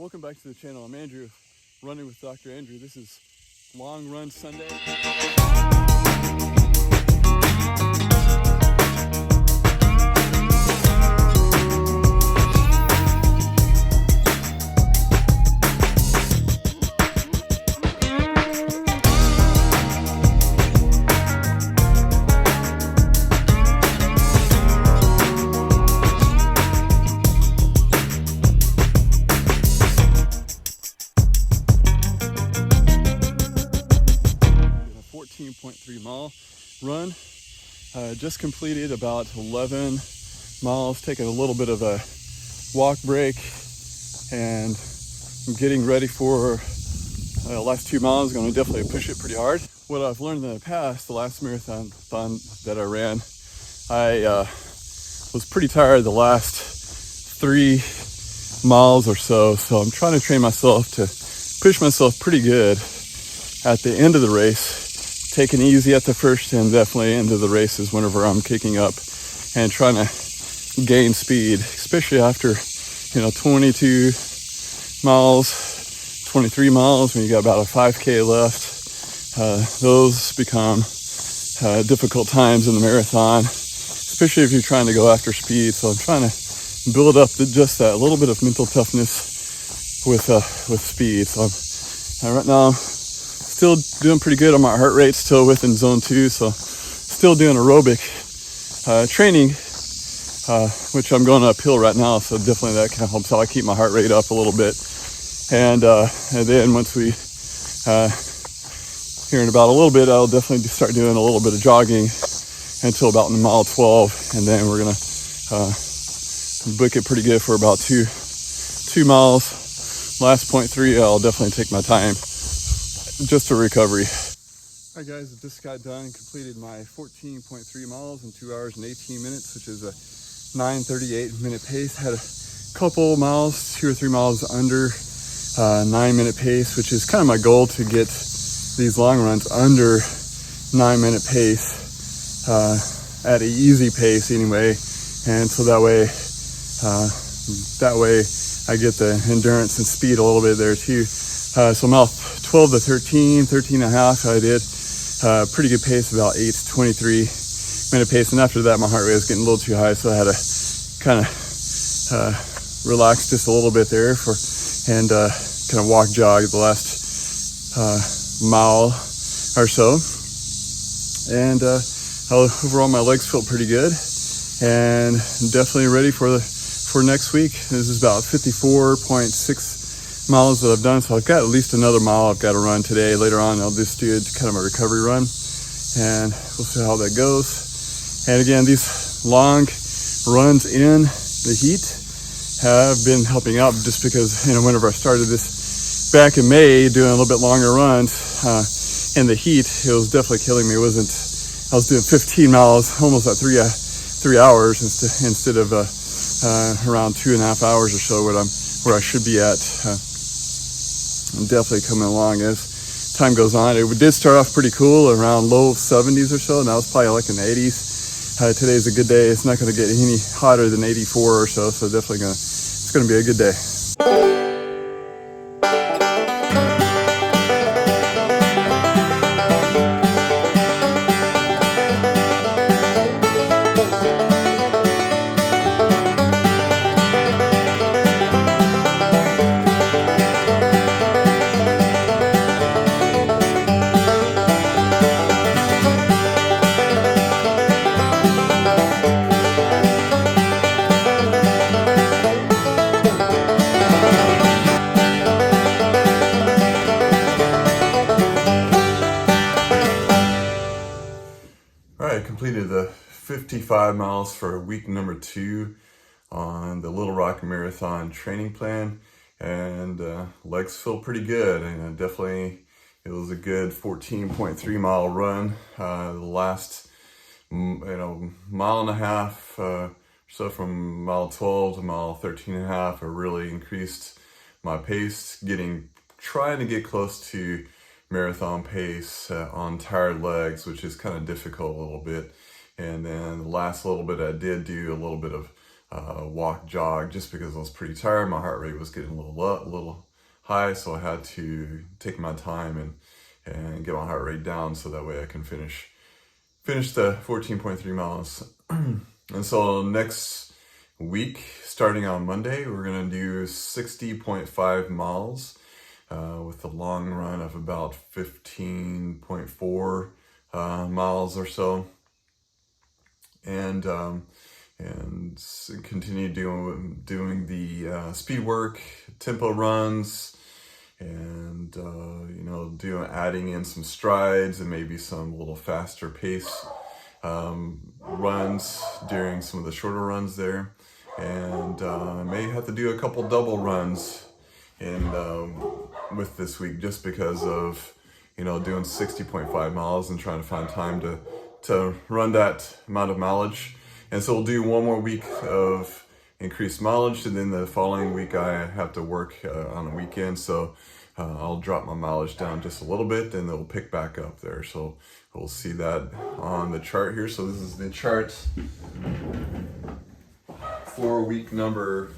Welcome back to the channel. I'm Andrew, running with Dr. Andrew. This is Long Run Sunday. A 14.3 mile run. Just completed about 11 miles, taking a little bit of a walk break, and I'm getting ready for the last 2 miles. Going to definitely push it pretty hard. What I've learned in the past, the last marathon that I ran, I was pretty tired the last 3 miles or so. So I'm trying to train myself to push myself pretty good at the end of the race, taking it easy at the first and definitely into the races whenever I'm kicking up and trying to gain speed, especially after 22 miles, 23 miles, when you got about a 5K left. Those become difficult times in the marathon, especially if you're trying to go after speed. So I'm trying to build up just that little bit of mental toughness with speed. So right now I'm still doing pretty good on my heart rate, still within zone 2. So still doing aerobic training, which I'm going uphill right now. So definitely that kind of helps out. I keep my heart rate up a little bit. And then once we, here in about a little bit, I'll definitely start doing a little bit of jogging until about mile 12. And then we're going to book it pretty good for about two miles. Last 0.3, I'll definitely take my time just a recovery. All right, guys, I just got done and completed my 14.3 miles in 2 hours and 18 minutes, which is a 9:38 minute pace. Had a couple miles, 2 or 3 miles under 9-minute pace, which is kind of my goal, to get these long runs under 9-minute pace, at an easy pace anyway. And so that way I get the endurance and speed a little bit there too. So mile 12 to 13 and a half, I did pretty good pace, about 8:23 minute pace. And after that, my heart rate was getting a little too high, so I had to kind of relax just a little bit there and kind of walk jog the last mile or so. And overall, my legs feel pretty good, and definitely ready for next week. This is about 54.6 miles that I've done, so I've got at least another mile I've got to run today. Later on, I'll just do kind of a recovery run, and we'll see how that goes. And again, these long runs in the heat have been helping out, just because whenever I started this back in May, doing a little bit longer runs in the heat, it was definitely killing me. I was doing 15 miles almost at 3 hours instead of around 2.5 hours or so where I should be at. I'm definitely coming along as time goes on. It did start off pretty cool, around low 70s or so, and now it's probably like in the 80s. Today's a good day. It's not going to get any hotter than 84 or so, so definitely it's going to be a good day. Completed the 55 miles for week number 2 on the Little Rock Marathon training plan, and legs feel pretty good, and definitely it was a good 14.3 mile run. The last mile and a half, so from mile 12 to mile 13 and a half, I really increased my pace, trying to get close to marathon pace on tired legs, which is kind of difficult a little bit. And then the last little bit, I did do a little bit of walk, jog, just because I was pretty tired. My heart rate was getting a little high, so I had to take my time and get my heart rate down so that way I can finish the 14.3 miles. And so next week, starting on Monday, we're gonna do 60.5 miles with a long run of about 15.4 miles or so, and continue doing the speed work, tempo runs, and adding in some strides and maybe some little faster pace runs during some of the shorter runs there, and may have to do a couple double runs with this week, just because of doing 60.5 miles and trying to find time to run that amount of mileage. And so we'll do one more week of increased mileage, and then the following week I have to work on a weekend, so I'll drop my mileage down just a little bit, and it'll pick back up there. So we'll see that on the chart here. So this is the chart for week number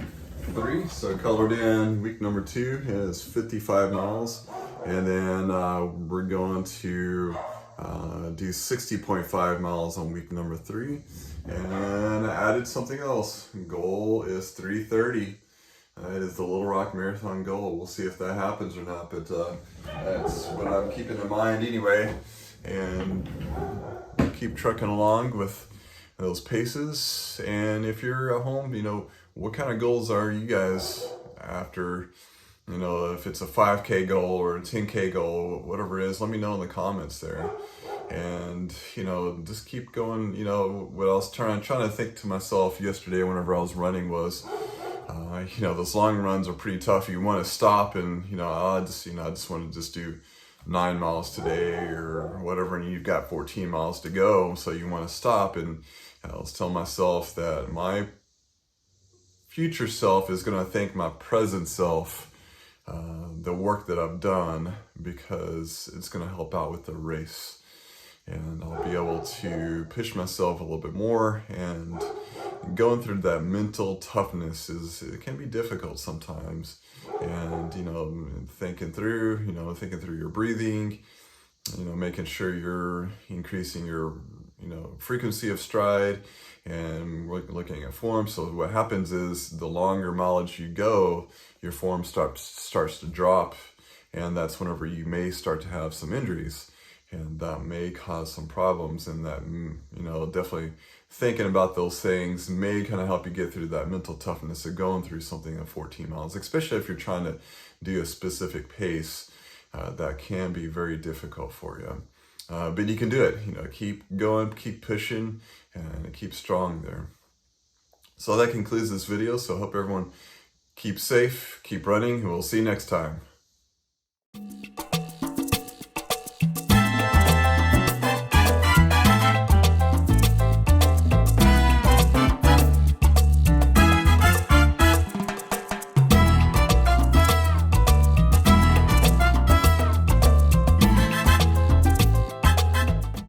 3. So colored in, week number 2 is 55 miles, and then we're going to do 60.5 miles on week number 3, and I added something else. Goal is 3:30. That is the Little Rock Marathon goal. We'll see if that happens or not, but that's what I'm keeping in mind anyway, and keep trucking along with those paces. And if you're at home, what kind of goals are you guys after? If it's a 5K goal or a 10K goal, whatever it is, let me know in the comments there. And, just keep going. What I was trying to think to myself yesterday whenever I was running was, those long runs are pretty tough. You want to stop and, I just want to just do 9 miles today or whatever, and you've got 14 miles to go, so you want to stop. And I was telling myself that my future self is going to thank my present self, the work that I've done, because it's going to help out with the race, and I'll be able to push myself a little bit more. And going through that mental toughness it can be difficult sometimes, and thinking through your breathing, making sure you're increasing your frequency of stride, and looking at form. So what happens is, the longer mileage you go, your form starts to drop, and that's whenever you may start to have some injuries, and that may cause some problems. And that definitely thinking about those things may kind of help you get through that mental toughness of going through something of 14 miles, especially if you're trying to do a specific pace. That can be very difficult for you. But you can do it. Keep going, keep pushing, and keep strong there. So that concludes this video. So I hope everyone keeps safe, keep running, and we'll see you next time.